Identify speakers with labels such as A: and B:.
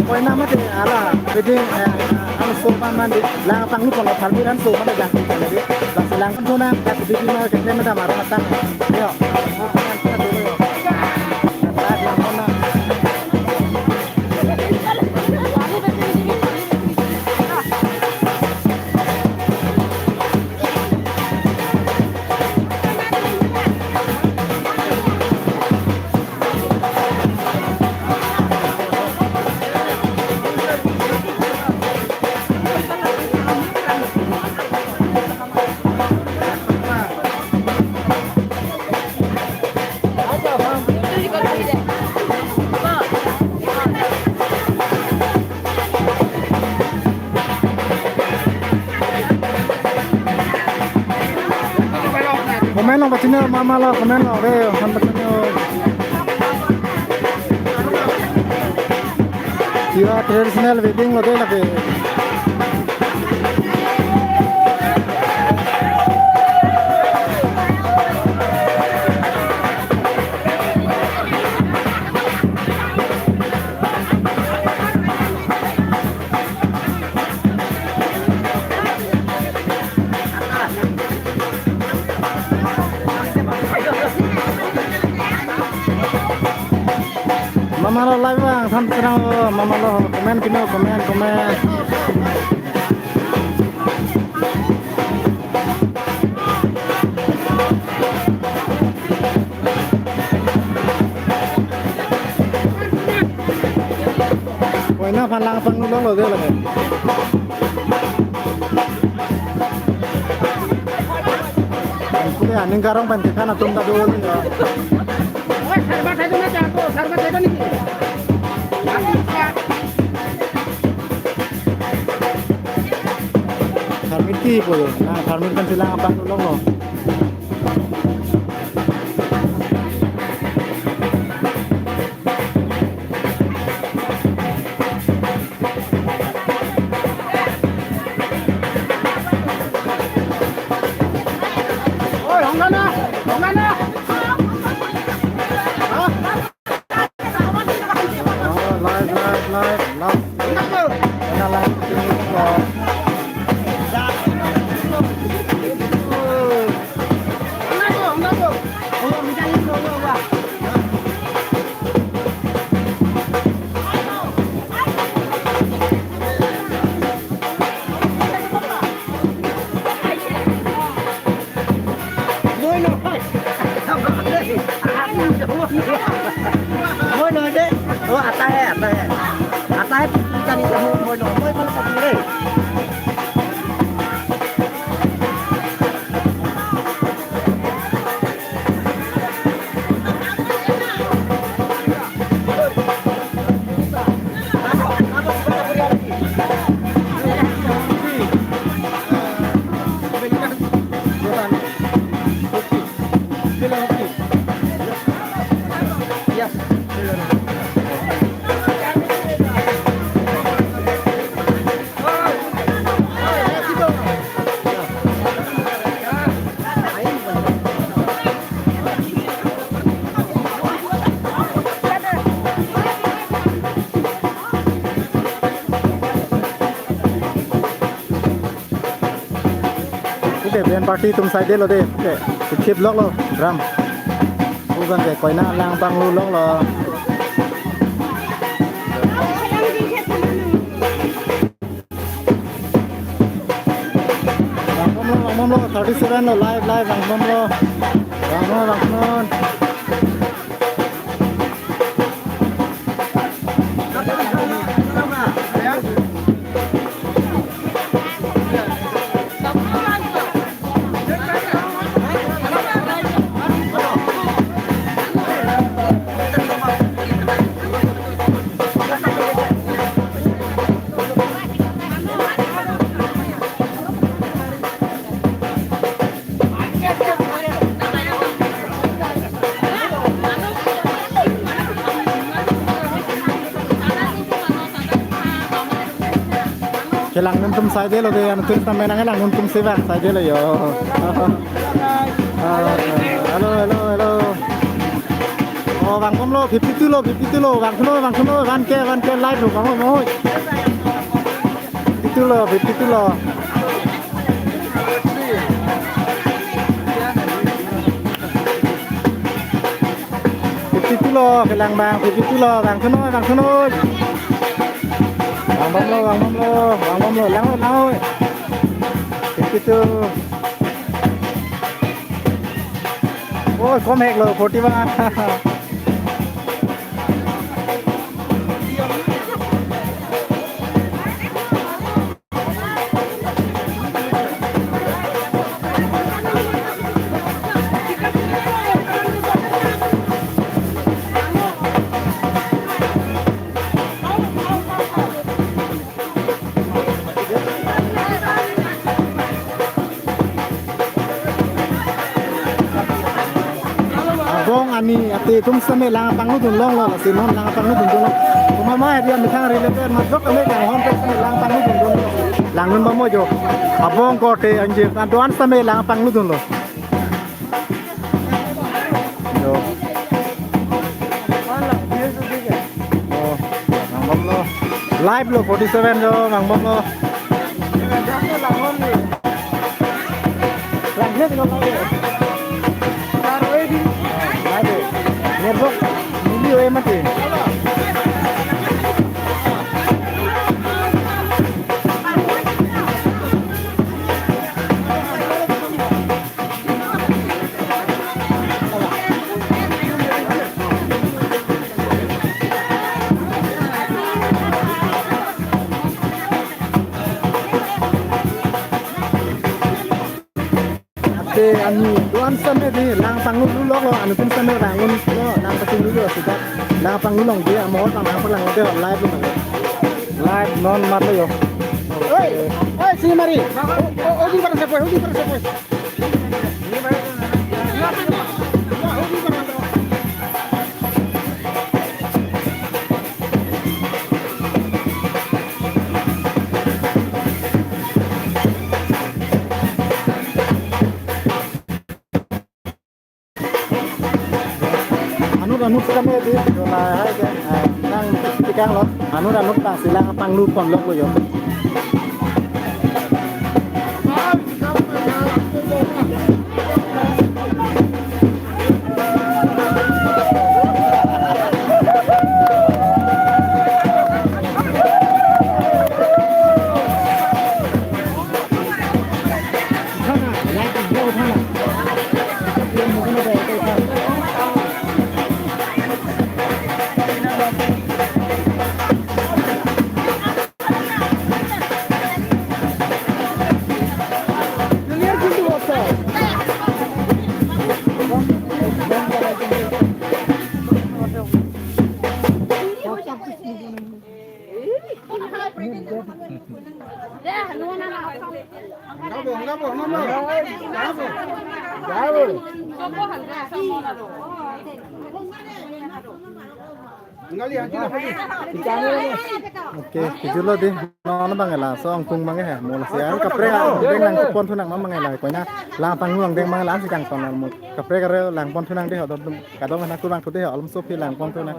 A: koi nama tu ala jadi anu sopan mandi lang pang lu kalau parmiran sopan dah jadi lang silang tu na kat di mana kita mana marah matang yo komen lo bacanya mama lo komen lo deh kan bacanya jiwa tradisional wedding lo deh lagi mama lo live bang sampai sekarang mama lo komen kini komen koina palang pang nulong lo deh lagi kuliah ningkarong pen kana tunda dulu ya Farmiti po yun. Farmit kan sila ang pangulong lo. Oy, hanggang na! Môi nói đấy, ata hai tadi kamu môi nói môi malah kamu deh. Band party tum side lo deh, chip lock lo, drum, bukan deh, koi na lang bang lu lock lo. Bang lo, 37 lo, live, bang lo. Kelang nuntum saja lo deh, antum sampai nangelang nuntum sebab saja lo yo. Halo. Oh, bang kom lo, 52 lo, 52 lo, bang kuno, van ke live lo, bang lo, 52 lo, 52 lo. 52 lo, ke lang bang, 52 lo, bang kuno, bang bom lo, lang lo, 52. Oh, kom hek lo, 41. Bong ani ati tum same lang pangu dun long lo sinon lang pangu dun dun mama dia mikang related masuk kami kang hom pe same lang pangu dun dun lang nun mamo jo abong ko te anje antuan same lang pangu dun lo jo oh mang bom lo live lo 47 jo mang bom lo lang net lo Network video mati. Ani doan sampai di lang pangun dulu lo anu pun sampai rangun lo lang pasung dulu sudah lang pangun long dia mau lang pelang dia live lo live non mat lo yo oi sini mari odi para sepoi anut kami di lah hai kan nang tikang lo anut tak silang panglu kon lo yo Oke, tujuh lo di nona bangela, so angkung bangela, mula siang kapre deng lang pon tunang mama bangela, konya lang panggulang deng bangela si kang tonan mut, kapre kare lang pon tunang deh, kadang kadang aku bang tuh deh, alam sopi lang pon tunang.